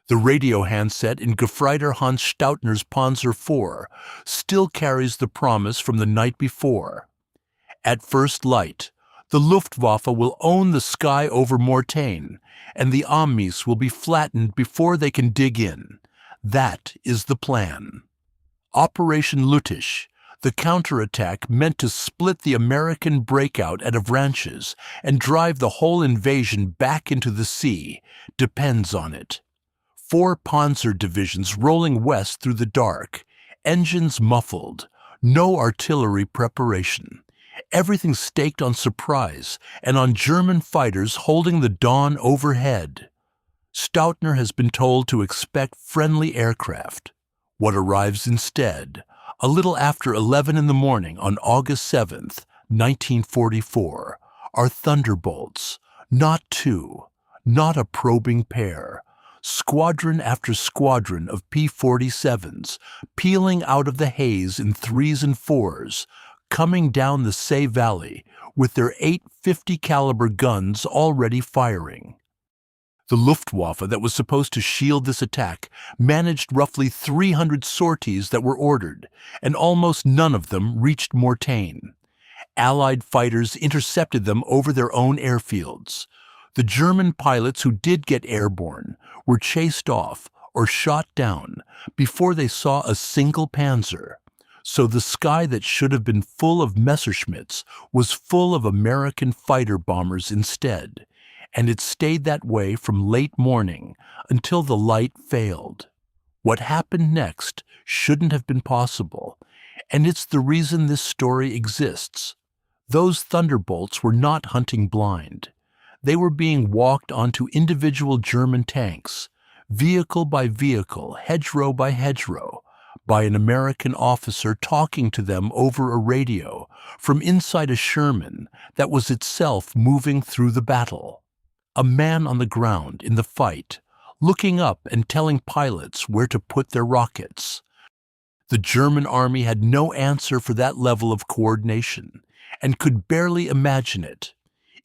The radio handset in Gefreiter Hans Staudner's Panzer IV still carries the promise from the night before. At first light, the Luftwaffe will own the sky over Mortain, and the Amis will be flattened before they can dig in. That is the plan. Operation Lüttich, the counterattack meant to split the American breakout at Avranches and drive the whole invasion back into the sea, depends on it. 4 Panzer divisions rolling west through the dark, engines muffled, no artillery preparation. Everything staked on surprise and on German fighters holding the dawn overhead. Staudner has been told to expect friendly aircraft. What arrives instead, a little after 11 in the morning on August 7th, 1944, are Thunderbolts, not 2, not a probing pair. Squadron after squadron of P-47s, peeling out of the haze in 3s and 4s, coming down the Say Valley with their 850 caliber guns already firing. The Luftwaffe that was supposed to shield this attack managed roughly 300 sorties that were ordered, and almost none of them reached Mortain. Allied fighters intercepted them over their own airfields. The German pilots who did get airborne were chased off or shot down before they saw a single Panzer. So the sky that should have been full of Messerschmitts was full of American fighter bombers instead, and it stayed that way from late morning until the light failed. What happened next shouldn't have been possible, and it's the reason this story exists. Those Thunderbolts were not hunting blind. They were being walked onto individual German tanks, vehicle by vehicle, hedgerow by hedgerow, by an American officer talking to them over a radio from inside a Sherman that was itself moving through the battle. A man on the ground in the fight, looking up and telling pilots where to put their rockets. The German army had no answer for that level of coordination and could barely imagine it.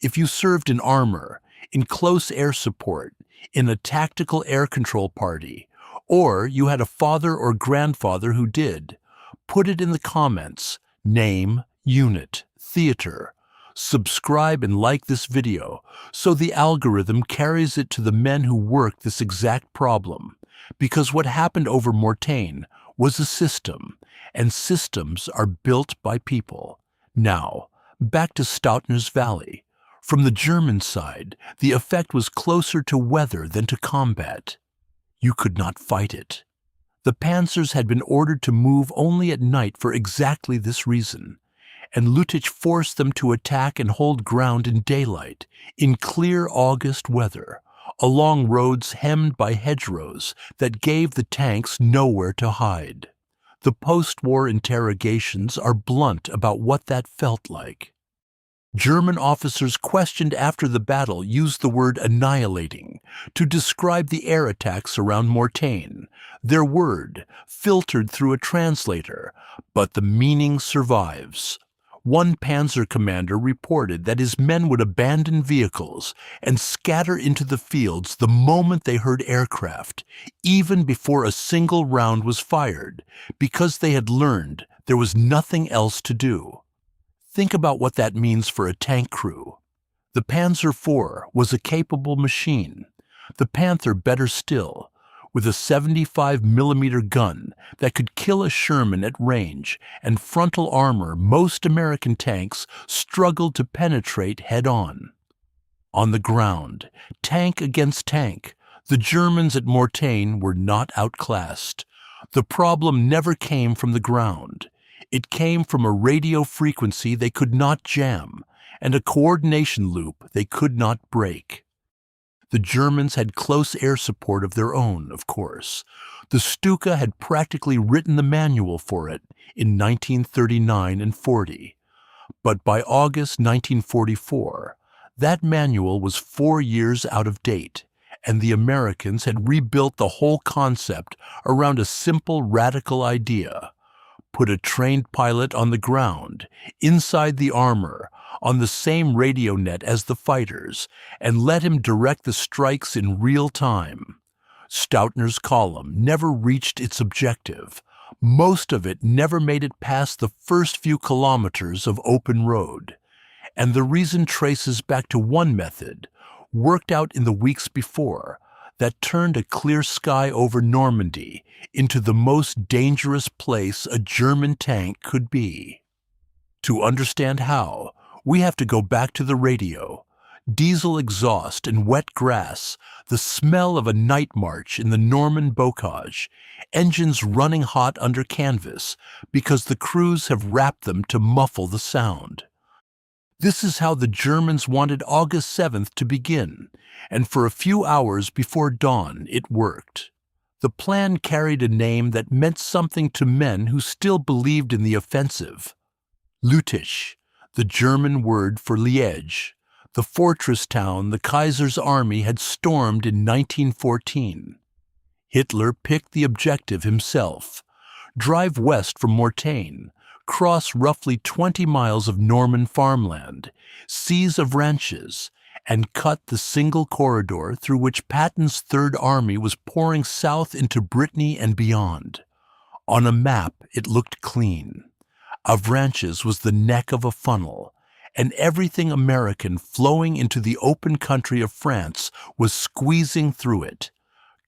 If you served in armor, in close air support, in a tactical air control party, or you had a father or grandfather who did, put it in the comments, name, unit, theater. Subscribe and like this video so the algorithm carries it to the men who worked this exact problem, because what happened over Mortain was a system, and systems are built by people. Now, back to Staudner's Valley. From the German side, the effect was closer to weather than to combat. You could not fight it. The Panzers had been ordered to move only at night for exactly this reason, and Lüttich forced them to attack and hold ground in daylight, in clear August weather, along roads hemmed by hedgerows that gave the tanks nowhere to hide. The post-war interrogations are blunt about what that felt like. German officers questioned after the battle used the word annihilating to describe the air attacks around Mortain, their word, filtered through a translator, but the meaning survives. One Panzer commander reported that his men would abandon vehicles and scatter into the fields the moment they heard aircraft, even before a single round was fired, because they had learned there was nothing else to do. Think about what that means for a tank crew. The Panzer IV was a capable machine. The Panther better still, with a 75mm gun that could kill a Sherman at range and frontal armor most American tanks struggled to penetrate head-on. On the ground, tank against tank, the Germans at Mortain were not outclassed. The problem never came from the ground. It came from a radio frequency they could not jam and a coordination loop they could not break. The Germans had close air support of their own, of course. The Stuka had practically written the manual for it in 1939 and 40. But by August 1944, that manual was 4 years out of date, and the Americans had rebuilt the whole concept around a simple radical idea. Put a trained pilot on the ground, inside the armor, on the same radio net as the fighters, and let him direct the strikes in real time. Staudner's column never reached its objective. Most of it never made it past the first few kilometers of open road. And the reason traces back to one method, worked out in the weeks before, that turned a clear sky over Normandy into the most dangerous place a German tank could be. To understand how, we have to go back to the radio. Diesel exhaust and wet grass, the smell of a night march in the Norman bocage, engines running hot under canvas because the crews have wrapped them to muffle the sound. This is how the Germans wanted August 7th to begin, and for a few hours before dawn it worked. The plan carried a name that meant something to men who still believed in the offensive. Lüttich, the German word for Liège, the fortress town the Kaiser's army had stormed in 1914. Hitler picked the objective himself: drive west from Mortain, cross roughly 20 miles of Norman farmland, seize Avranches, and cut the single corridor through which Patton's Third Army was pouring south into Brittany and beyond. On a map, it looked clean. Avranches was the neck of a funnel, and everything American flowing into the open country of France was squeezing through it.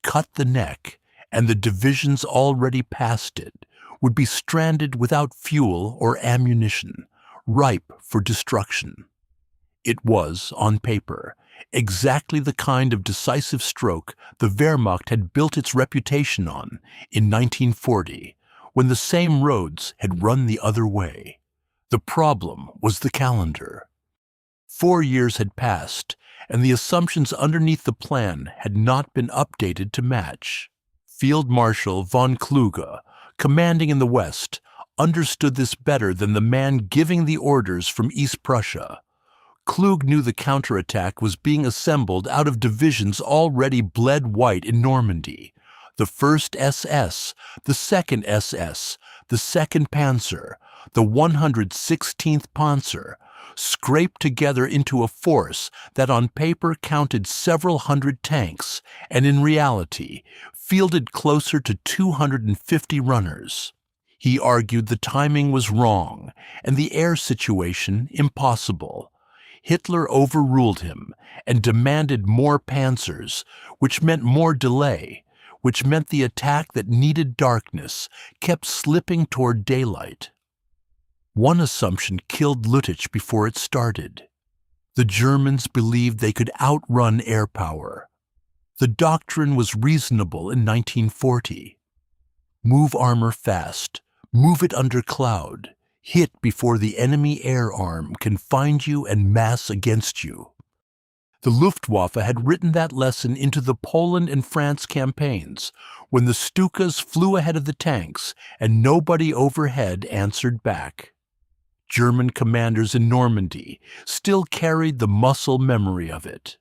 Cut the neck, and the divisions already past it would be stranded without fuel or ammunition, ripe for destruction. It was, on paper, exactly the kind of decisive stroke the Wehrmacht had built its reputation on in 1940, when the same roads had run the other way. The problem was the calendar. 4 years had passed, and the assumptions underneath the plan had not been updated to match. Field Marshal von Kluge, commanding in the West, understood this better than the man giving the orders from East Prussia. Kluge knew the counterattack was being assembled out of divisions already bled white in Normandy. The 1st SS, the 2nd SS, the 2nd Panzer, the 116th Panzer, scraped together into a force that on paper counted several hundred tanks and in reality fielded closer to 250 runners. He argued the timing was wrong and the air situation impossible. Hitler overruled him and demanded more panzers, which meant more delay, which meant the attack that needed darkness kept slipping toward daylight. One assumption killed Lüttich before it started. The Germans believed they could outrun air power. The doctrine was reasonable in 1940. Move armor fast, move it under cloud, hit before the enemy air arm can find you and mass against you. The Luftwaffe had written that lesson into the Poland and France campaigns, when the Stukas flew ahead of the tanks and nobody overhead answered back. German commanders in Normandy still carried the muscle memory of it.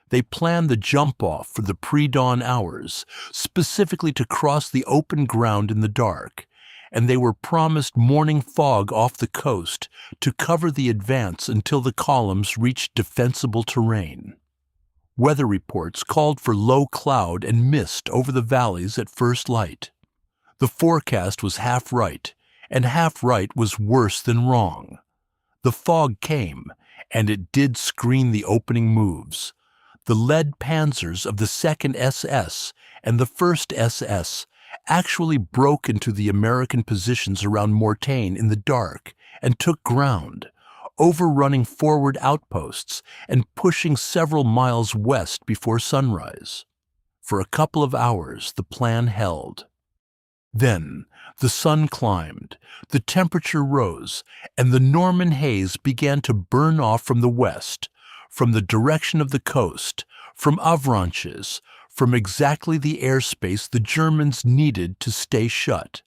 They planned the jump-off for the pre-dawn hours, specifically to cross the open ground in the dark, and they were promised morning fog off the coast to cover the advance until the columns reached defensible terrain. Weather reports called for low cloud and mist over the valleys at first light. The forecast was half right, and half right was worse than wrong. The fog came, and it did screen the opening moves. The lead panzers of the 2nd SS and the 1st SS actually broke into the American positions around Mortain in the dark and took ground, overrunning forward outposts and pushing several miles west before sunrise. For a couple of hours, the plan held. Then, the sun climbed, the temperature rose, and the Norman haze began to burn off from the west, from the direction of the coast, from Avranches, from exactly the airspace the Germans needed to stay shut.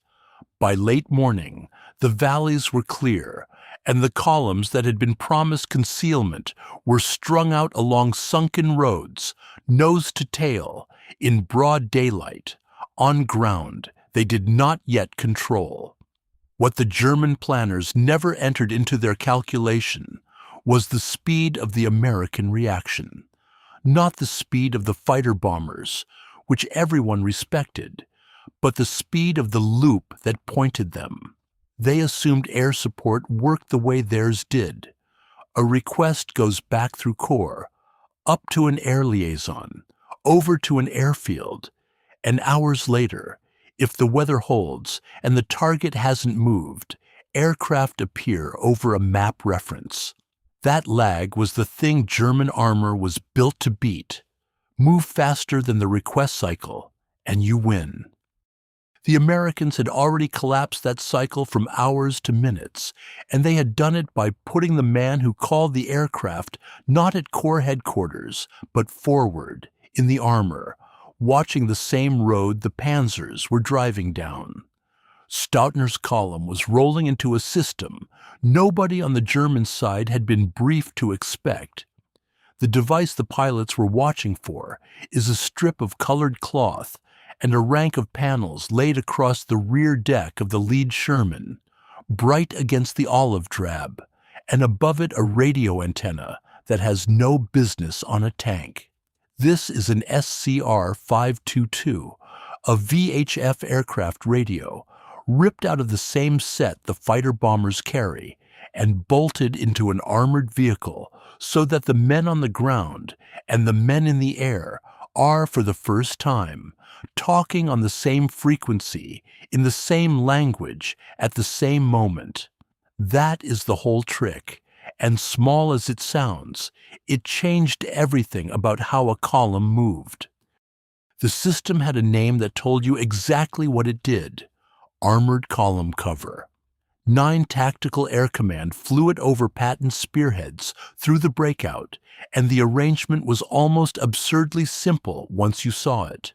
By late morning, the valleys were clear, and the columns that had been promised concealment were strung out along sunken roads, nose to tail, in broad daylight, on ground they did not yet control. What the German planners never entered into their calculation was the speed of the American reaction, not the speed of the fighter bombers, which everyone respected, but the speed of the loop that pointed them. They assumed air support worked the way theirs did. A request goes back through Corps, up to an air liaison, over to an airfield, and hours later, if the weather holds and the target hasn't moved, aircraft appear over a map reference. That lag was the thing German armor was built to beat. Move faster than the request cycle, and you win. The Americans had already collapsed that cycle from hours to minutes, and they had done it by putting the man who called the aircraft not at Corps headquarters, but forward, in the armor, watching the same road the panzers were driving down. Staudner's column was rolling into a system nobody on the German side had been briefed to expect. The device the pilots were watching for is a strip of colored cloth and a rank of panels laid across the rear deck of the lead Sherman, bright against the olive drab, and above it a radio antenna that has no business on a tank. This is an SCR-522, a VHF aircraft radio, ripped out of the same set the fighter-bombers carry and bolted into an armored vehicle so that the men on the ground and the men in the air are, for the first time, talking on the same frequency, in the same language, at the same moment. That is the whole trick, and small as it sounds, it changed everything about how a column moved. The system had a name that told you exactly what it did: Armored Column Cover. 9 Tactical Air Command flew it over Patton's spearheads through the breakout, and the arrangement was almost absurdly simple once you saw it.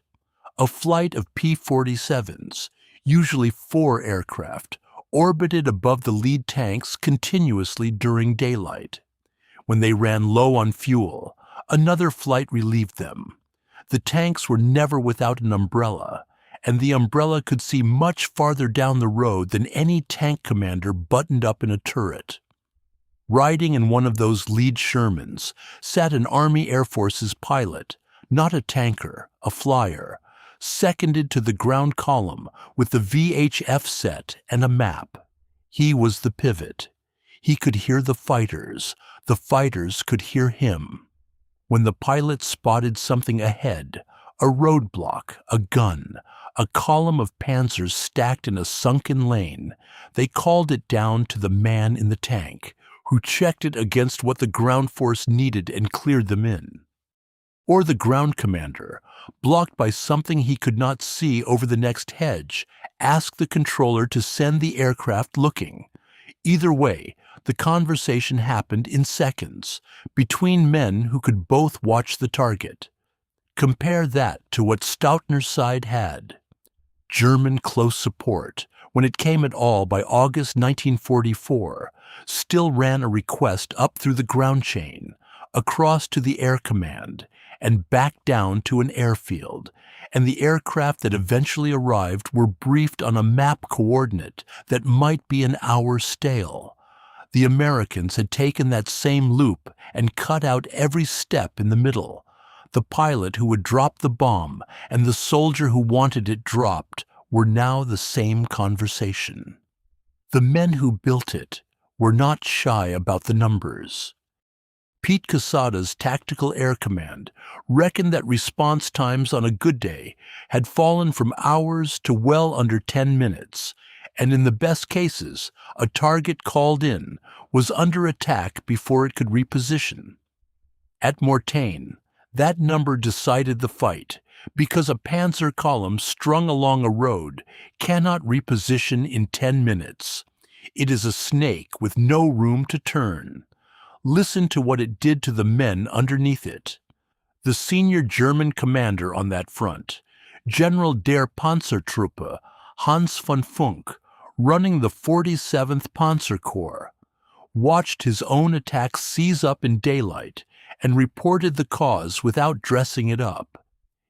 A flight of P-47s, usually 4 aircraft, orbited above the lead tanks continuously during daylight. When they ran low on fuel, another flight relieved them. The tanks were never without an umbrella, and the umbrella could see much farther down the road than any tank commander buttoned up in a turret. Riding in one of those lead Shermans sat an Army Air Forces pilot, not a tanker, a flyer, seconded to the ground column with the VHF set and a map. He was the pivot. He could hear the fighters could hear him. When the pilot spotted something ahead, a roadblock, a gun, a column of panzers stacked in a sunken lane, they called it down to the man in the tank, who checked it against what the ground force needed and cleared them in. Or the ground commander, blocked by something he could not see over the next hedge, asked the controller to send the aircraft looking. Either way, the conversation happened in seconds, between men who could both watch the target. Compare that to what Staudner's side had. German close support, when it came at all by August 1944, still ran a request up through the ground chain, across to the air command, and back down to an airfield, and the aircraft that eventually arrived were briefed on a map coordinate that might be an hour stale. The Americans had taken that same loop and cut out every step in the middle. The pilot who would drop the bomb and the soldier who wanted it dropped were now the same conversation. The men who built it were not shy about the numbers. Pete Quesada's Tactical Air Command reckoned that response times on a good day had fallen from hours to well under 10 minutes, and in the best cases, a target called in was under attack before it could reposition. At Mortain, that number decided the fight, because a panzer column strung along a road cannot reposition in 10 minutes. It is a snake with no room to turn. Listen to what it did to the men underneath it. The senior German commander on that front, General der Panzertruppe Hans von Funk, running the 47th Panzer Corps, watched his own attack seize up in daylight and reported the cause without dressing it up.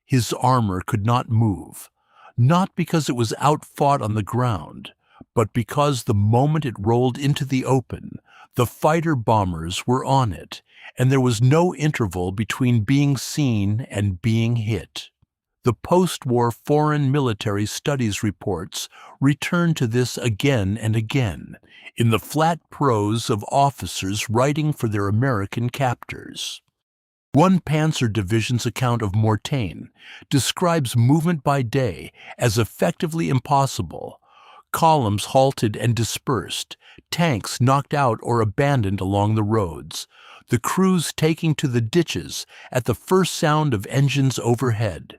His armor could not move, not because it was outfought on the ground, but because the moment it rolled into the open, the fighter-bombers were on it, and there was no interval between being seen and being hit. The post-war foreign military studies reports return to this again and again, in the flat prose of officers writing for their American captors. One Panzer division's account of Mortain describes movement by day as effectively impossible. Columns halted and dispersed, tanks knocked out or abandoned along the roads, the crews taking to the ditches at the first sound of engines overhead.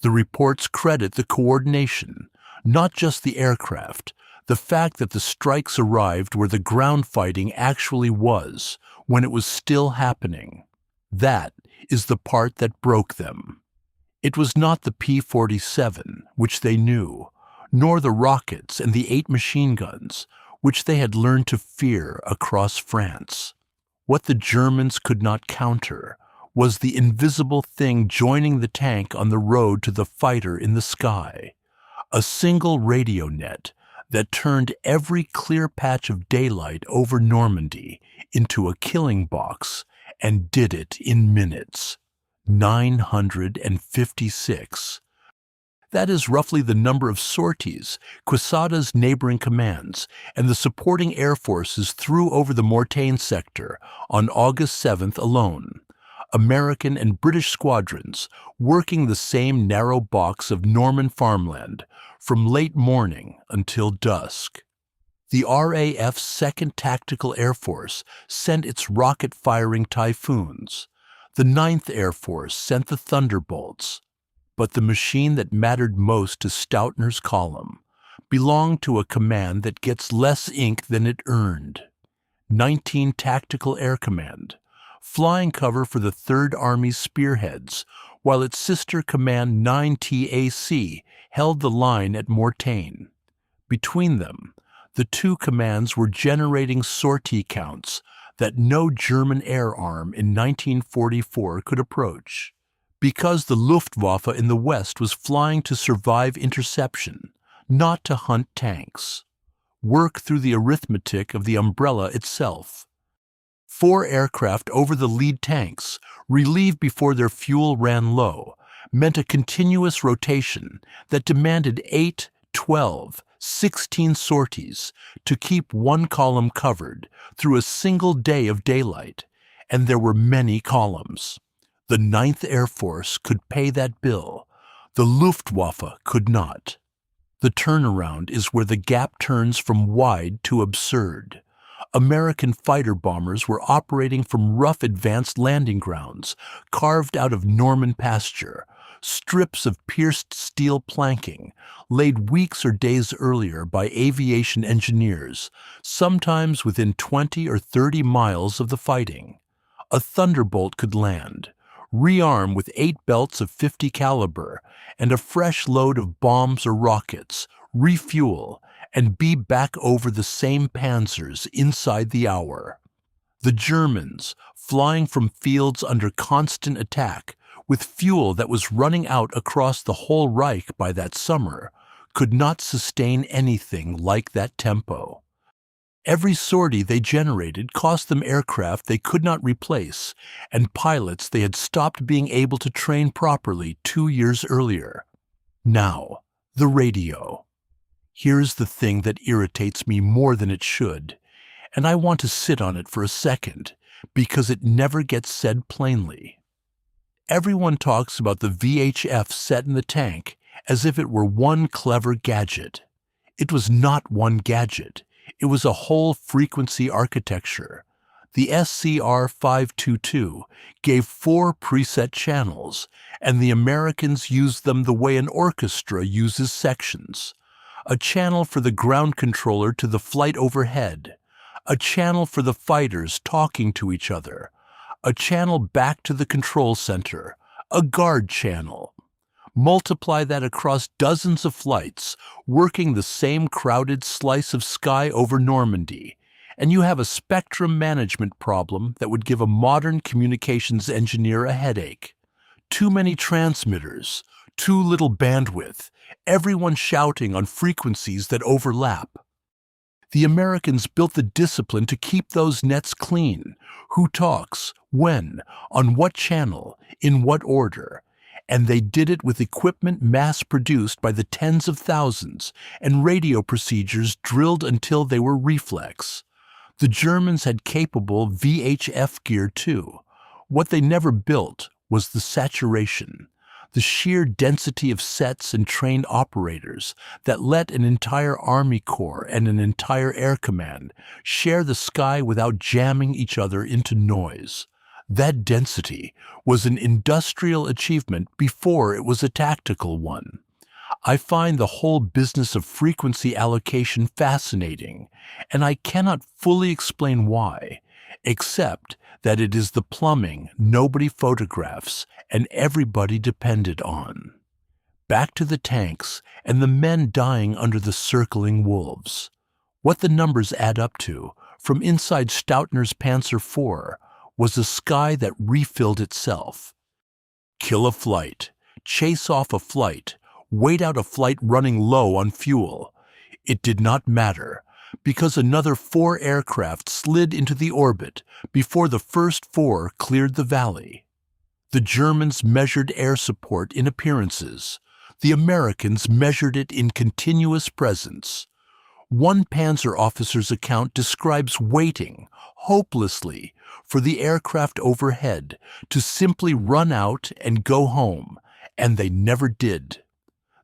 The reports credit the coordination, not just the aircraft, the fact that the strikes arrived where the ground fighting actually was, when it was still happening. That is the part that broke them. It was not the P-47, which they knew, nor the rockets and the 8 machine guns, which they had learned to fear across France. What the Germans could not counter was the invisible thing joining the tank on the road to the fighter in the sky, a single radio net that turned every clear patch of daylight over Normandy into a killing box, and did it in minutes. 956. That is roughly the number of sorties Quesada's neighboring commands and the supporting air forces threw over the Mortain sector on August 7th alone. American and British squadrons working the same narrow box of Norman farmland from late morning until dusk. The RAF's 2nd Tactical Air Force sent its rocket-firing Typhoons. The 9th Air Force sent the Thunderbolts. But the machine that mattered most to Staudtner's column belonged to a command that gets less ink than it earned. 19 Tactical Air Command, flying cover for the 3rd Army's spearheads, while its sister command 9 TAC held the line at Mortain. Between them, the two commands were generating sortie counts that no German air arm in 1944 could approach. Because the Luftwaffe in the West was flying to survive interception, not to hunt tanks. Work through the arithmetic of the umbrella itself. 4 aircraft over the lead tanks, relieved before their fuel ran low, meant a continuous rotation that demanded 8, 12, 16 sorties to keep one column covered through a single day of daylight, and there were many columns. The 9th Air Force could pay that bill. The Luftwaffe could not. The turnaround is where the gap turns from wide to absurd. American fighter bombers were operating from rough advanced landing grounds carved out of Norman pasture, strips of pierced steel planking laid weeks or days earlier by aviation engineers, sometimes within 20 or 30 miles of the fighting. A Thunderbolt could land, rearm with 8 belts of 50 caliber and a fresh load of bombs or rockets, refuel, and be back over the same panzers inside the hour. The Germans, flying from fields under constant attack, with fuel that was running out across the whole Reich by that summer, could not sustain anything like that tempo. Every sortie they generated cost them aircraft they could not replace and pilots they had stopped being able to train properly 2 years earlier. Now, the radio. Here's the thing that irritates me more than it should, and I want to sit on it for a second, because it never gets said plainly. Everyone talks about the VHF set in the tank as if it were one clever gadget. It was not one gadget. It was a whole frequency architecture. The SCR 522 gave 4 preset channels, and the Americans used them the way an orchestra uses sections. A channel for the ground controller to the flight overhead, a channel for the fighters talking to each other, a channel back to the control center, a guard channel. Multiply that across dozens of flights, working the same crowded slice of sky over Normandy, and you have a spectrum management problem that would give a modern communications engineer a headache. Too many transmitters, too little bandwidth, everyone shouting on frequencies that overlap. The Americans built the discipline to keep those nets clean. Who talks, when, on what channel, in what order, And they did it with equipment mass-produced by the tens of thousands and radio procedures drilled until they were reflex. The Germans had capable VHF gear too. What they never built was the saturation, the sheer density of sets and trained operators that let an entire Army Corps and an entire Air Command share the sky without jamming each other into noise. That density was an industrial achievement before it was a tactical one. I find the whole business of frequency allocation fascinating, and I cannot fully explain why, except that it is the plumbing nobody photographs and everybody depended on. Back to the tanks and the men dying under the circling wolves. What the numbers add up to, from inside Staudner's Panzer IV, was a sky that refilled itself. Kill a flight, chase off a flight, wait out a flight running low on fuel. It did not matter, because another 4 aircraft slid into the orbit before the first 4 cleared the valley. The Germans measured air support in appearances. The Americans measured it in continuous presence. One Panzer officer's account describes waiting, hopelessly, for the aircraft overhead to simply run out and go home, and they never did.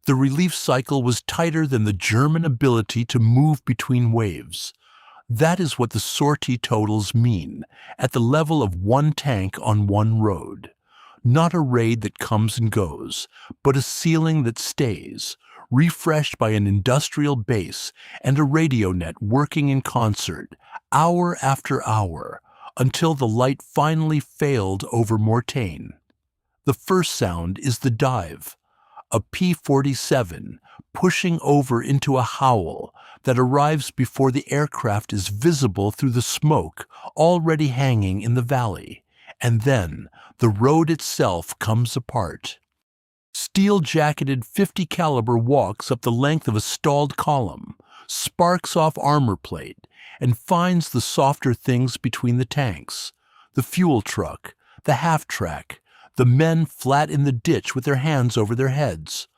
The relief cycle was tighter than the German ability to move between waves. That is what the sortie totals mean, at the level of one tank on one road. Not a raid that comes and goes, but a ceiling that stays, refreshed by an industrial base and a radio net working in concert, hour after hour, until the light finally failed over Mortain. The first sound is the dive, a P-47 pushing over into a howl that arrives before the aircraft is visible through the smoke already hanging in the valley, and then the road itself comes apart. Steel-jacketed 50 caliber walks up the length of a stalled column, sparks off armor plate, and finds the softer things between the tanks, the fuel truck, the half-track, the men flat in the ditch with their hands over their heads.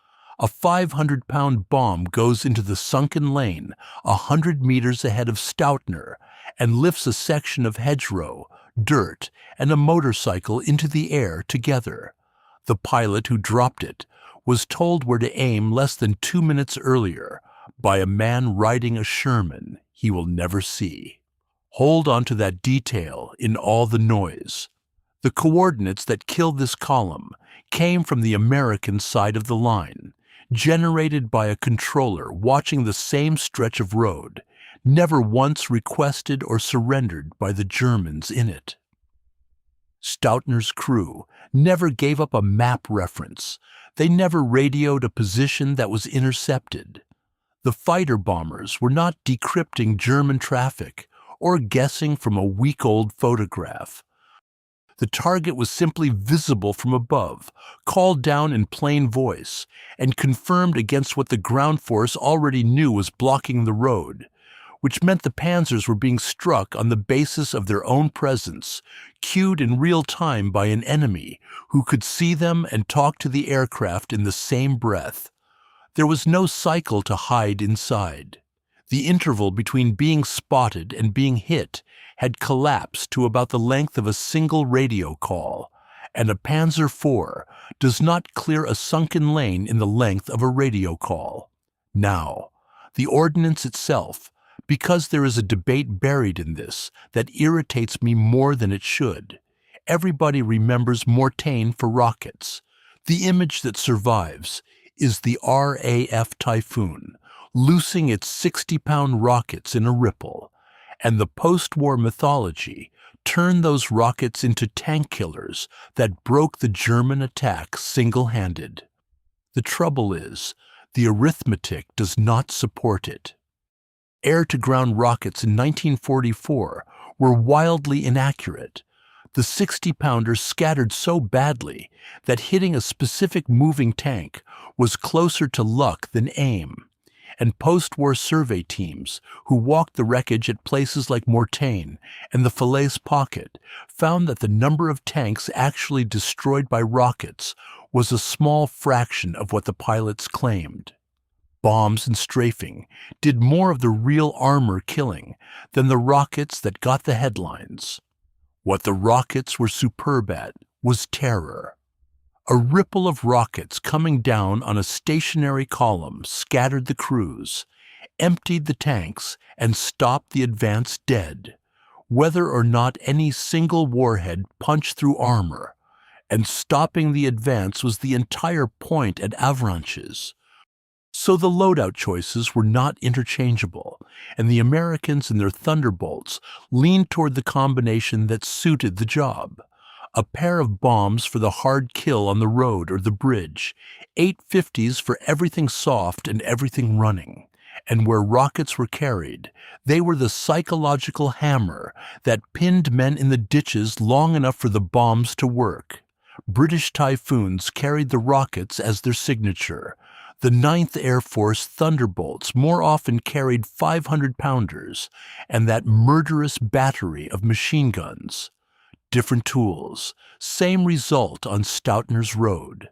A 500-pound bomb goes into the sunken lane 100 meters ahead of Staudner and lifts a section of hedgerow, dirt, and a motorcycle into the air together. The pilot who dropped it was told where to aim less than 2 minutes earlier by a man riding a Sherman he will never see. Hold on to that detail in all the noise. The coordinates that killed this column came from the American side of the line, generated by a controller watching the same stretch of road, never once requested or surrendered by the Germans in it. Staudner's crew never gave up a map reference. They never radioed a position that was intercepted. The fighter bombers were not decrypting German traffic or guessing from a week-old photograph. The target was simply visible from above, called down in plain voice, and confirmed against what the ground force already knew was blocking the road, which meant the panzers were being struck on the basis of their own presence, cued in real time by an enemy who could see them and talk to the aircraft in the same breath. There was no cycle to hide inside. The interval between being spotted and being hit had collapsed to about the length of a single radio call, and a Panzer IV does not clear a sunken lane in the length of a radio call. Now, the ordnance itself, because there is a debate buried in this that irritates me more than it should. Everybody remembers Mortain for rockets. The image that survives is the RAF Typhoon, loosing its 60-pound rockets in a ripple, and the post-war mythology turned those rockets into tank killers that broke the German attack single-handed. The trouble is, the arithmetic does not support it. Air-to-ground rockets in 1944 were wildly inaccurate. The 60-pounders scattered so badly that hitting a specific moving tank was closer to luck than aim, and post-war survey teams who walked the wreckage at places like Mortain and the Falaise Pocket found that the number of tanks actually destroyed by rockets was a small fraction of what the pilots claimed. Bombs and strafing did more of the real armor killing than the rockets that got the headlines. What the rockets were superb at was terror. A ripple of rockets coming down on a stationary column scattered the crews, emptied the tanks, and stopped the advance dead, whether or not any single warhead punched through armor. And stopping the advance was the entire point at Avranches. So the loadout choices were not interchangeable, and the Americans and their Thunderbolts leaned toward the combination that suited the job. A pair of bombs for the hard kill on the road or the bridge, 850s for everything soft and everything running. And where rockets were carried, they were the psychological hammer that pinned men in the ditches long enough for the bombs to work. British Typhoons carried the rockets as their signature. The 9th Air Force Thunderbolts more often carried 500-pounders and that murderous battery of machine guns. Different tools, same result on Stoutner's Road.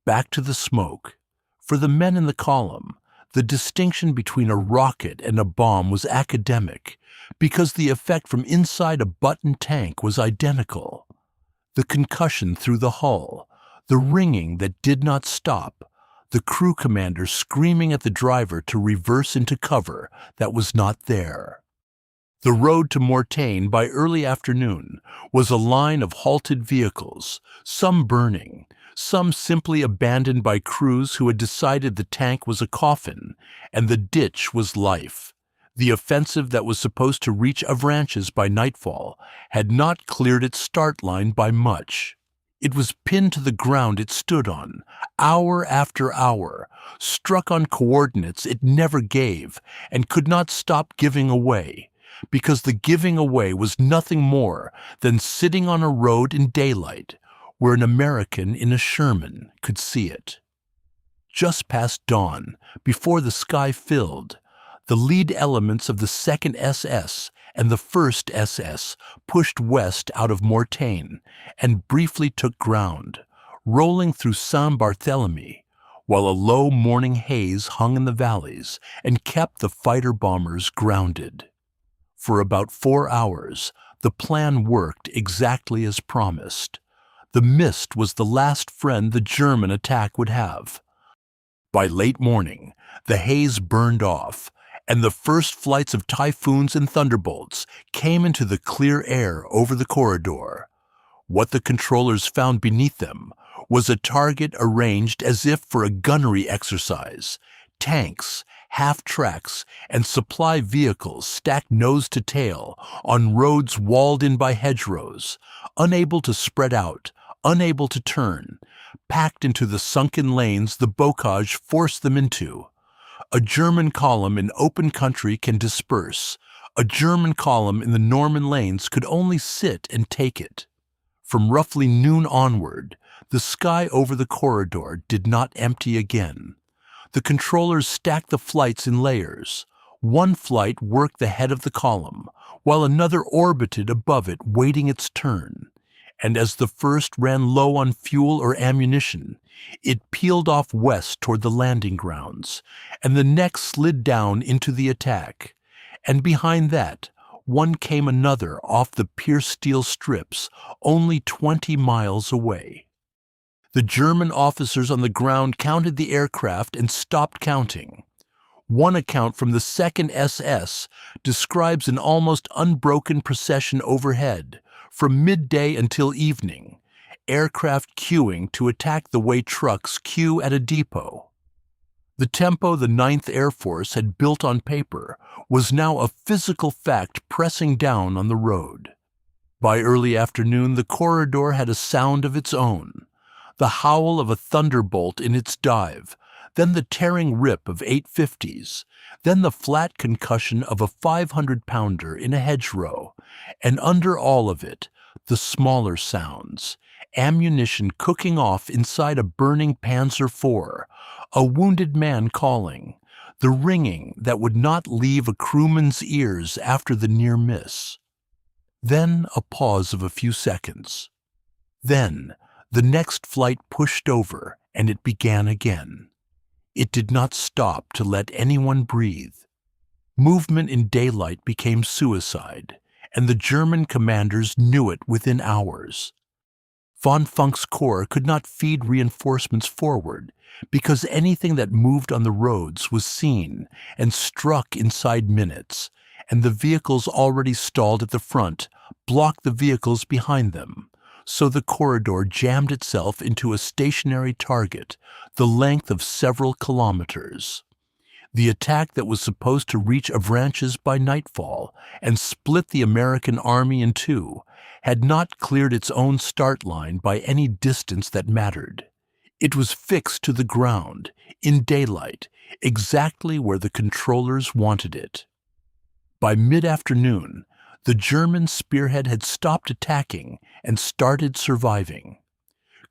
Back to the smoke. For the men in the column, the distinction between a rocket and a bomb was academic because the effect from inside a button tank was identical. The concussion through the hull, the ringing that did not stop, the crew commander screaming at the driver to reverse into cover that was not there. The road to Mortain by early afternoon was a line of halted vehicles, some burning, some simply abandoned by crews who had decided the tank was a coffin and the ditch was life. The offensive that was supposed to reach Avranches by nightfall had not cleared its start line by much. It was pinned to the ground it stood on, hour after hour, struck on coordinates it never gave and could not stop giving away, because the giving away was nothing more than sitting on a road in daylight, where an American in a Sherman could see it. Just past dawn, before the sky filled, the lead elements of the 2nd SS and the 1st SS pushed west out of Mortain and briefly took ground, rolling through Saint-Barthélemy, while a low morning haze hung in the valleys and kept the fighter-bombers grounded. For about 4 hours, the plan worked exactly as promised. The mist was the last friend the German attack would have. By late morning, the haze burned off, and the first flights of Typhoons and Thunderbolts came into the clear air over the corridor. What the controllers found beneath them was a target arranged as if for a gunnery exercise. Tanks, half-tracks, and supply vehicles stacked nose to tail on roads walled in by hedgerows, unable to spread out, unable to turn, packed into the sunken lanes the bocage forced them into. A German column in open country can disperse. A German column in the Norman lanes could only sit and take it. From roughly noon onward, the sky over the corridor did not empty again. The controllers stacked the flights in layers. One flight worked the head of the column, while another orbited above it waiting its turn. And as the first ran low on fuel or ammunition, it peeled off west toward the landing grounds, and the next slid down into the attack. And behind that, one came another off the pierced steel strips only 20 miles away. The German officers on the ground counted the aircraft and stopped counting. One account from the 2nd SS describes an almost unbroken procession overhead, from midday until evening, aircraft queuing to attack the way trucks queue at a depot. The tempo the 9th Air Force had built on paper was now a physical fact pressing down on the road. By early afternoon, the corridor had a sound of its own, the howl of a thunderbolt in its dive, then the tearing rip of 850s, then the flat concussion of a 500-pounder in a hedgerow, and under all of it, the smaller sounds, ammunition cooking off inside a burning Panzer IV, a wounded man calling, the ringing that would not leave a crewman's ears after the near miss. Then a pause of a few seconds. Then The next flight pushed over, and it began again. It did not stop to let anyone breathe. Movement in daylight became suicide, and the German commanders knew it within hours. Von Funk's corps could not feed reinforcements forward because anything that moved on the roads was seen and struck inside minutes, and the vehicles already stalled at the front blocked the vehicles behind them, so the corridor jammed itself into a stationary target the length of several kilometers. The attack that was supposed to reach Avranches by nightfall and split the American army in two had not cleared its own start line by any distance that mattered. It was fixed to the ground, in daylight, exactly where the controllers wanted it. By mid-afternoon, the German spearhead had stopped attacking and started surviving.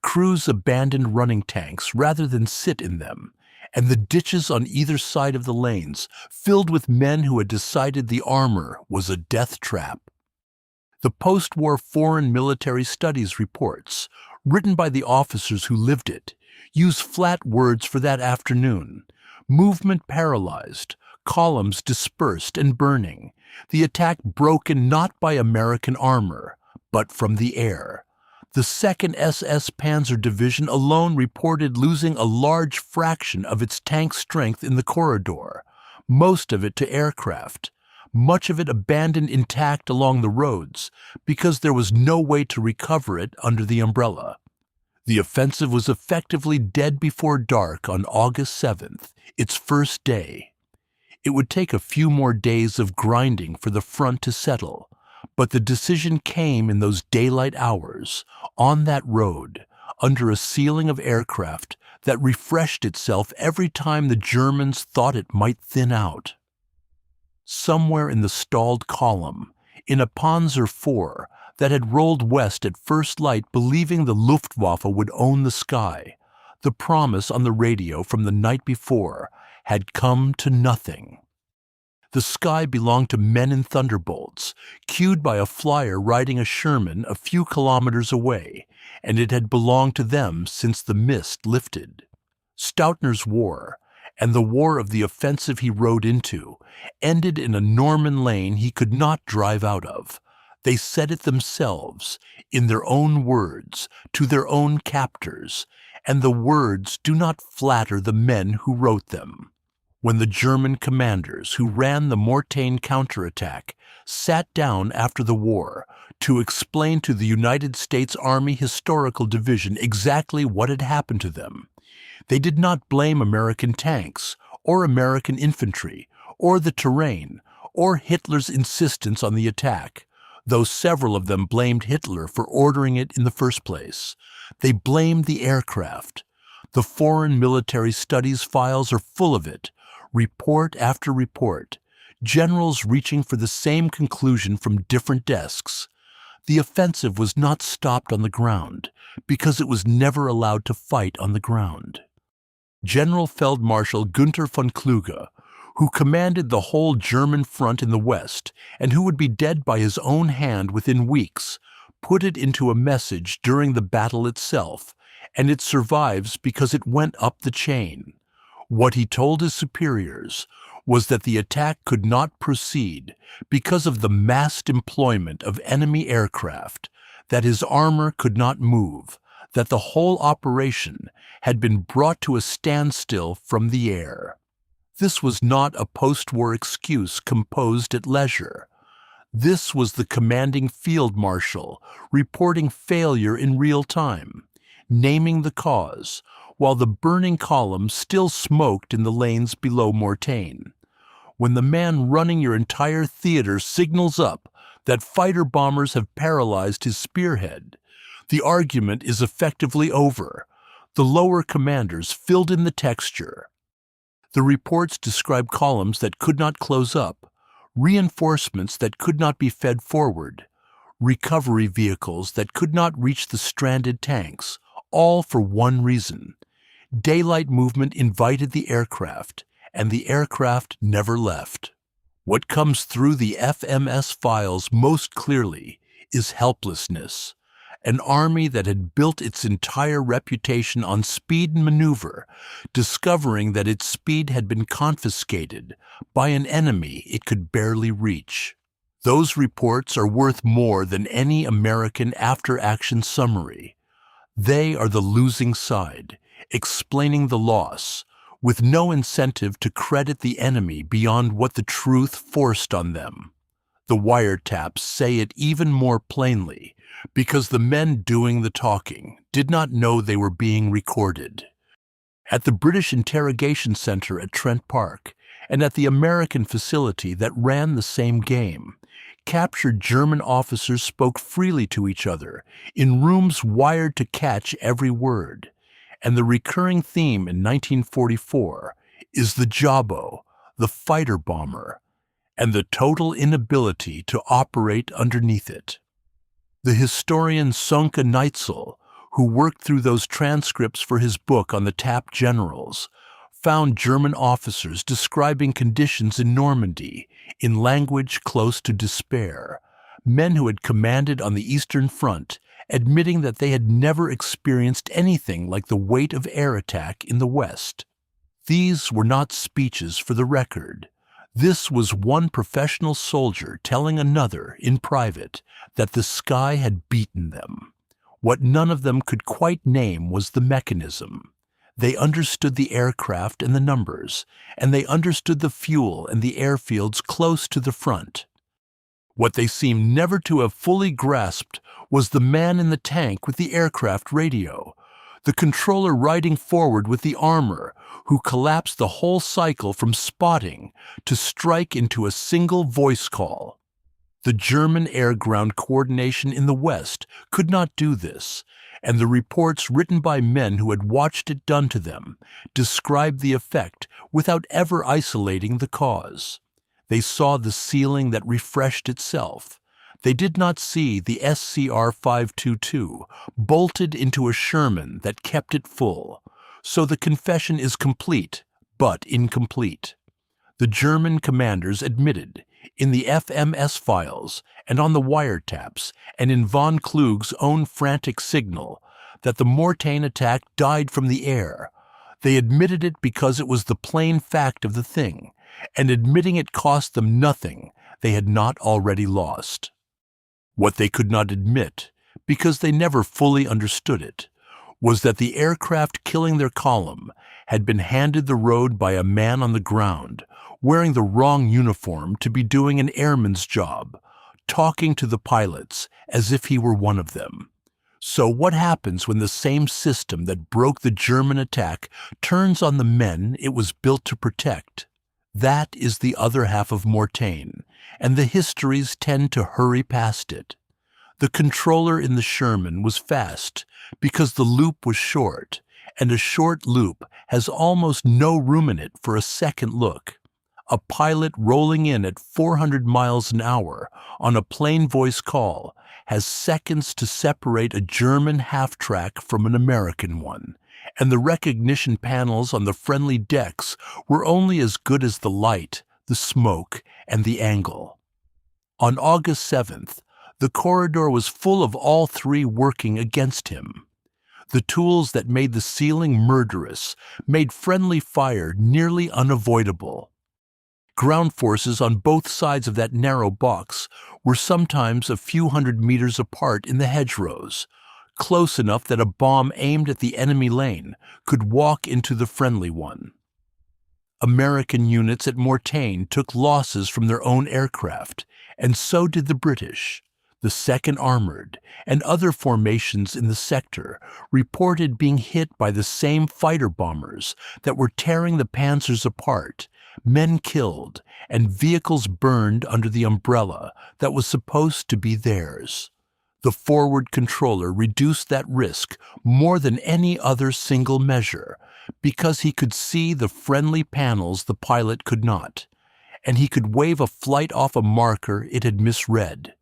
Crews abandoned running tanks rather than sit in them, and the ditches on either side of the lanes filled with men who had decided the armor was a death trap. The post-war Foreign Military Studies reports, written by the officers who lived it, use flat words for that afternoon: movement paralyzed, columns dispersed and burning, the attack broken not by American armor, but from the air. The 2nd SS Panzer Division alone reported losing a large fraction of its tank strength in the corridor, most of it to aircraft, much of it abandoned intact along the roads because there was no way to recover it under the umbrella. The offensive was effectively dead before dark on August 7th, its first day. It would take a few more days of grinding for the front to settle, but the decision came in those daylight hours, on that road, under a ceiling of aircraft that refreshed itself every time the Germans thought it might thin out. Somewhere in the stalled column, in a Panzer IV that had rolled west at first light believing the Luftwaffe would own the sky, the promise on the radio from the night before had come to nothing. The sky belonged to men in Thunderbolts, cued by a flyer riding a Sherman a few kilometers away, and it had belonged to them since the mist lifted. Staudner's war, and the war of the offensive he rode into, ended in a Norman lane he could not drive out of. They said it themselves, in their own words, to their own captors, and the words do not flatter the men who wrote them. When the German commanders who ran the Mortain counterattack sat down after the war to explain to the United States Army Historical Division exactly what had happened to them, they did not blame American tanks, or American infantry, or the terrain, or Hitler's insistence on the attack, though several of them blamed Hitler for ordering it in the first place. They blamed the aircraft. The Foreign Military Studies files are full of it, report after report, generals reaching for the same conclusion from different desks. The offensive was not stopped on the ground, because it was never allowed to fight on the ground. General Feldmarschall Günther von Kluge, who commanded the whole German front in the West, and who would be dead by his own hand within weeks, put it into a message during the battle itself, and it survives because it went up the chain. What he told his superiors was that the attack could not proceed because of the massed employment of enemy aircraft, that his armor could not move, that the whole operation had been brought to a standstill from the air. This was not a post-war excuse composed at leisure. This was the commanding field marshal reporting failure in real time, naming the cause, while the burning column still smoked in the lanes below Mortain. When the man running your entire theater signals up that fighter bombers have paralyzed his spearhead, the argument is effectively over. The lower commanders filled in the texture. The reports describe columns that could not close up, reinforcements that could not be fed forward, recovery vehicles that could not reach the stranded tanks, all for one reason. Daylight movement invited the aircraft, and the aircraft never left. What comes through the FMS files most clearly is helplessness, an army that had built its entire reputation on speed and maneuver, discovering that its speed had been confiscated by an enemy it could barely reach. Those reports are worth more than any American after-action summary. They are the losing side, explaining the loss, with no incentive to credit the enemy beyond what the truth forced on them. The wiretaps say it even more plainly, because the men doing the talking did not know they were being recorded. At the British interrogation center at Trent Park, and at the American facility that ran the same game, captured German officers spoke freely to each other in rooms wired to catch every word. And the recurring theme in 1944 is the Jabo, the fighter bomber, and the total inability to operate underneath it. The historian Sönke Neitzel, who worked through those transcripts for his book on the TAP generals, found German officers describing conditions in Normandy in language close to despair, men who had commanded on the Eastern Front admitting that they had never experienced anything like the weight of air attack in the West. These were not speeches for the record. This was one professional soldier telling another in private that the sky had beaten them. What none of them could quite name was the mechanism. They understood the aircraft and the numbers, and they understood the fuel and the airfields close to the front. What they seemed never to have fully grasped was the man in the tank with the aircraft radio, the controller riding forward with the armor, who collapsed the whole cycle from spotting to strike into a single voice call. The German air-ground coordination in the West could not do this, and the reports written by men who had watched it done to them described the effect without ever isolating the cause. They saw the ceiling that refreshed itself. They did not see the SCR 522 bolted into a Sherman that kept it full. So the confession is complete, but incomplete. The German commanders admitted, in the FMS files and on the wiretaps and in von Kluge's own frantic signal, that the Mortain attack died from the air. They admitted it because it was the plain fact of the thing, and admitting it cost them nothing they had not already lost. What they could not admit, because they never fully understood it, was that the aircraft killing their column had been handed the road by a man on the ground, wearing the wrong uniform to be doing an airman's job, talking to the pilots as if he were one of them. So what happens when the same system that broke the German attack turns on the men it was built to protect? That is the other half of Mortain, and the histories tend to hurry past it. The controller in the Sherman was fast because the loop was short, and a short loop has almost no room in it for a second look. A pilot rolling in at 400 miles an hour on a plain voice call has seconds to separate a German half-track from an American one, and the recognition panels on the friendly decks were only as good as the light, the smoke, and the angle. On August 7th, the corridor was full of all three working against him. The tools that made the ceiling murderous made friendly fire nearly unavoidable. Ground forces on both sides of that narrow box were sometimes a few hundred meters apart in the hedgerows, close enough that a bomb aimed at the enemy lane could walk into the friendly one. American units at Mortain took losses from their own aircraft, and so did the British. The 2nd Armored and other formations in the sector reported being hit by the same fighter bombers that were tearing the panzers apart, men killed, and vehicles burned under the umbrella that was supposed to be theirs. The forward controller reduced that risk more than any other single measure because he could see the friendly panels the pilot could not, and he could wave a flight off a marker it had misread.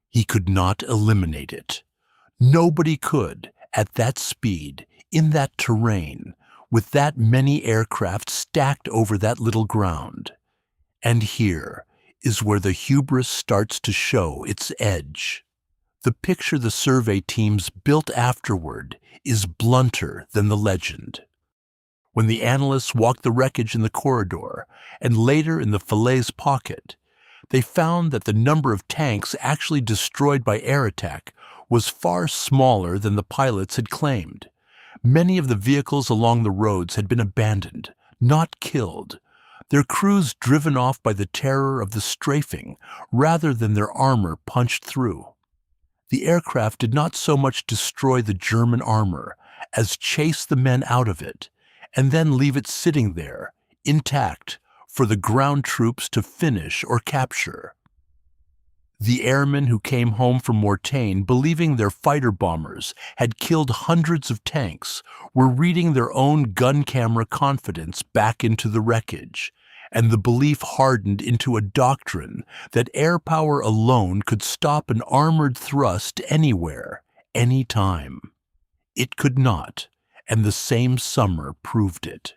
He could not eliminate it. Nobody could, at that speed, in that terrain, with that many aircraft stacked over that little ground. And here is where the hubris starts to show its edge. The picture the survey teams built afterward is blunter than the legend. When the analysts walked the wreckage in the corridor, and later in the Falaise pocket, they found that the number of tanks actually destroyed by air attack was far smaller than the pilots had claimed. Many of the vehicles along the roads had been abandoned, not killed, their crews driven off by the terror of the strafing rather than their armor punched through. The aircraft did not so much destroy the German armor as chase the men out of it, and then leave it sitting there, intact, for the ground troops to finish or capture. The airmen who came home from Mortain believing their fighter bombers had killed hundreds of tanks were reading their own gun camera confidence back into the wreckage, and the belief hardened into a doctrine that air power alone could stop an armored thrust anywhere, anytime. It could not, and the same summer proved it.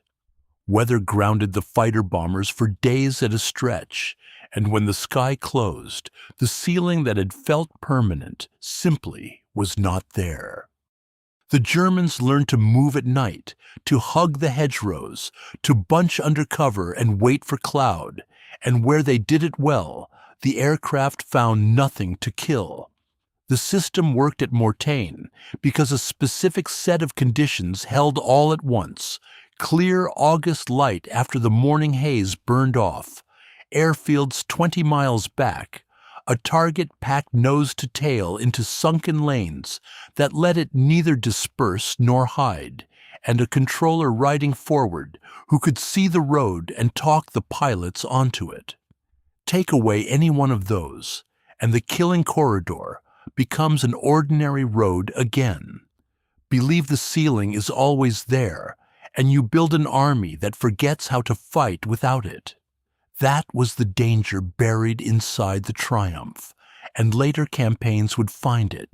Weather grounded the fighter bombers for days at a stretch, and when the sky closed, the ceiling that had felt permanent simply was not there. The Germans learned to move at night, to hug the hedgerows, to bunch under cover and wait for cloud, and where they did it well, the aircraft found nothing to kill. The system worked at Mortain because a specific set of conditions held all at once: clear August light after the morning haze burned off, airfields 20 miles back, a target packed nose to tail into sunken lanes that let it neither disperse nor hide, and a controller riding forward who could see the road and talk the pilots onto it. Take away any one of those, and the killing corridor becomes an ordinary road again. Believe the ceiling is always there, and you build an army that forgets how to fight without it. That was the danger buried inside the triumph, and later campaigns would find it.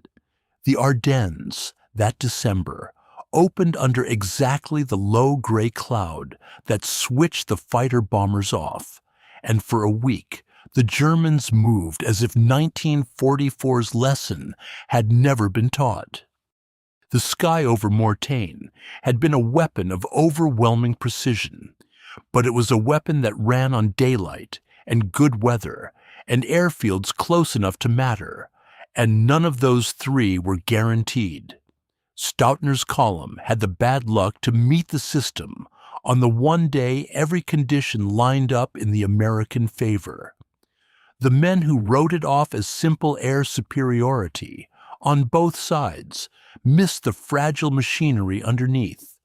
The Ardennes, that December, opened under exactly the low gray cloud that switched the fighter bombers off, and for a week the Germans moved as if 1944's lesson had never been taught. The sky over Mortain had been a weapon of overwhelming precision, but it was a weapon that ran on daylight and good weather and airfields close enough to matter, and none of those three were guaranteed. Staudner's column had the bad luck to meet the system on the one day every condition lined up in the American favor. The men who wrote it off as simple air superiority, on both sides, missed the fragile machinery underneath,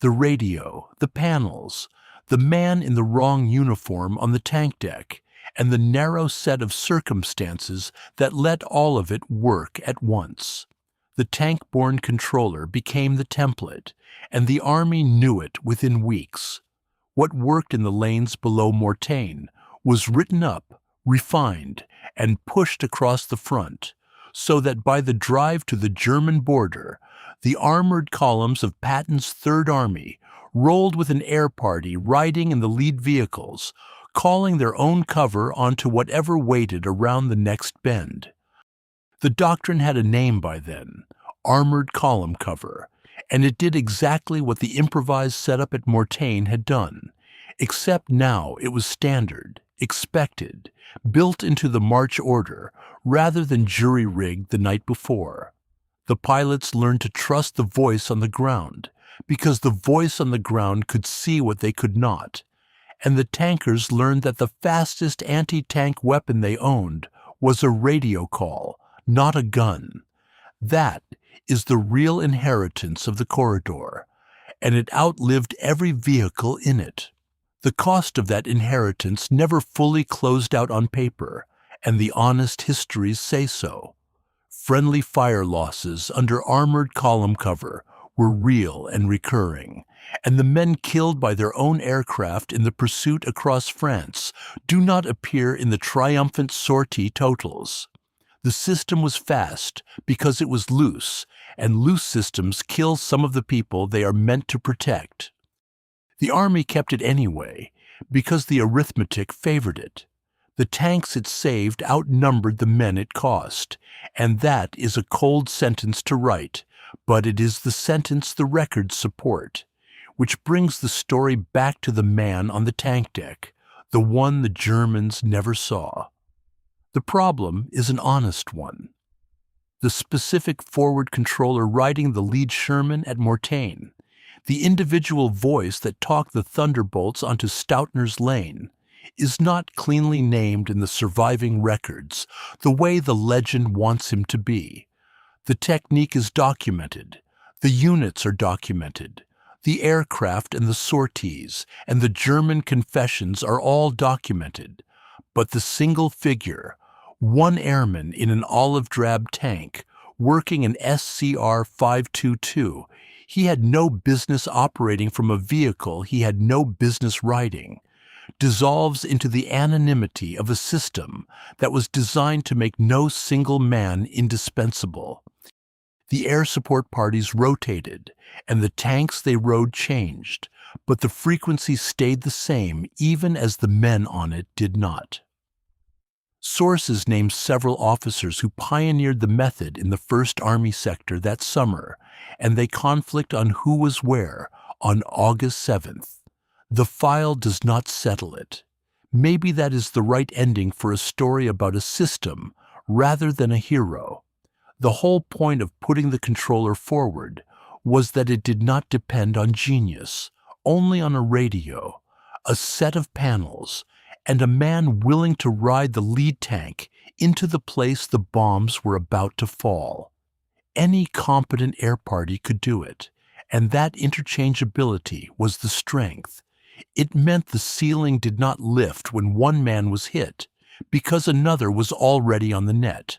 the radio, the panels, the man in the wrong uniform on the tank deck, and the narrow set of circumstances that let all of it work at once. The tank-borne controller became the template, and the Army knew it within weeks. What worked in the lanes below Mortain was written up, refined, and pushed across the front, so that by the drive to the German border, the armored columns of Patton's Third Army rolled with an air party riding in the lead vehicles, calling their own cover onto whatever waited around the next bend. The doctrine had a name by then, armored column cover, and it did exactly what the improvised setup at Mortain had done, except now it was standard, expected, built into the march order rather than jury-rigged the night before. The pilots learned to trust the voice on the ground, because the voice on the ground could see what they could not, and the tankers learned that the fastest anti-tank weapon they owned was a radio call, not a gun. That is the real inheritance of the corridor, and it outlived every vehicle in it. The cost of that inheritance never fully closed out on paper, and the honest histories say so. Friendly fire losses under armored column cover were real and recurring, and the men killed by their own aircraft in the pursuit across France do not appear in the triumphant sortie totals. The system was fast because it was loose, and loose systems kill some of the people they are meant to protect. The Army kept it anyway because the arithmetic favored it. The tanks it saved outnumbered the men it cost, and that is a cold sentence to write, but it is the sentence the records support, which brings the story back to the man on the tank deck, the one the Germans never saw. The problem is an honest one. The specific forward controller riding the lead Sherman at Mortain, the individual voice that talked the Thunderbolts onto Staudtner's lane, is not cleanly named in the surviving records the way the legend wants him to be. The technique is documented, the units are documented, the aircraft and the sorties and the German confessions are all documented, but the single figure, one airman in an olive-drab tank, working an SCR 522, he had no business operating from a vehicle he had no business riding, dissolves into the anonymity of a system that was designed to make no single man indispensable. The air support parties rotated, and the tanks they rode changed, but the frequency stayed the same even as the men on it did not. Sources name several officers who pioneered the method in the 1st Army sector that summer, and they conflict on who was where on August 7th. The file does not settle it. Maybe that is the right ending for a story about a system rather than a hero. The whole point of putting the controller forward was that it did not depend on genius, only on a radio, a set of panels, and a man willing to ride the lead tank into the place the bombs were about to fall. Any competent air party could do it, and that interchangeability was the strength. It meant the ceiling did not lift when one man was hit, because another was already on the net.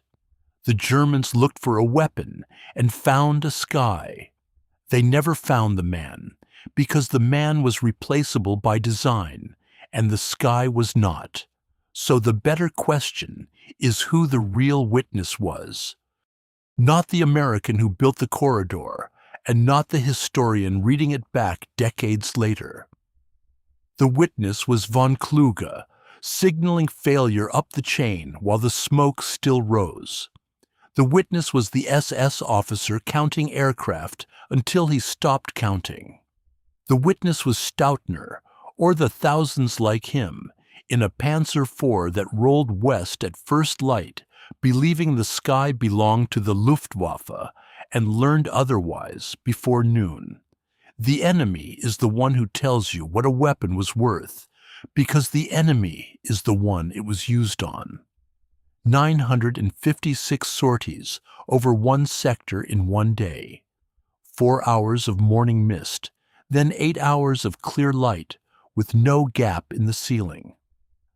The Germans looked for a weapon and found a sky. They never found the man, because the man was replaceable by design, and the sky was not. So the better question is who the real witness was. Not the American who built the corridor, and not the historian reading it back decades later. The witness was von Kluge, signaling failure up the chain while the smoke still rose. The witness was the SS officer counting aircraft until he stopped counting. The witness was Staudtner, or the thousands like him, in a Panzer IV that rolled west at first light, believing the sky belonged to the Luftwaffe, and learned otherwise before noon. The enemy is the one who tells you what a weapon was worth, because the enemy is the one it was used on. 956 sorties over one sector in one day. 4 hours of morning mist, then 8 hours of clear light with no gap in the ceiling.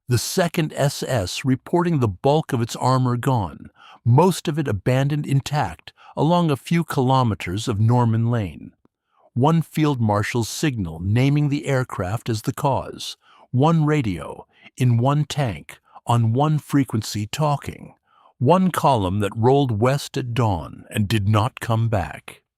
The 2nd SS reporting the bulk of its armor gone, most of it abandoned intact along a few kilometers of Norman Lane. One field marshal's signal naming the aircraft as the cause. One radio, in one tank, on one frequency talking. One column that rolled west at dawn and did not come back.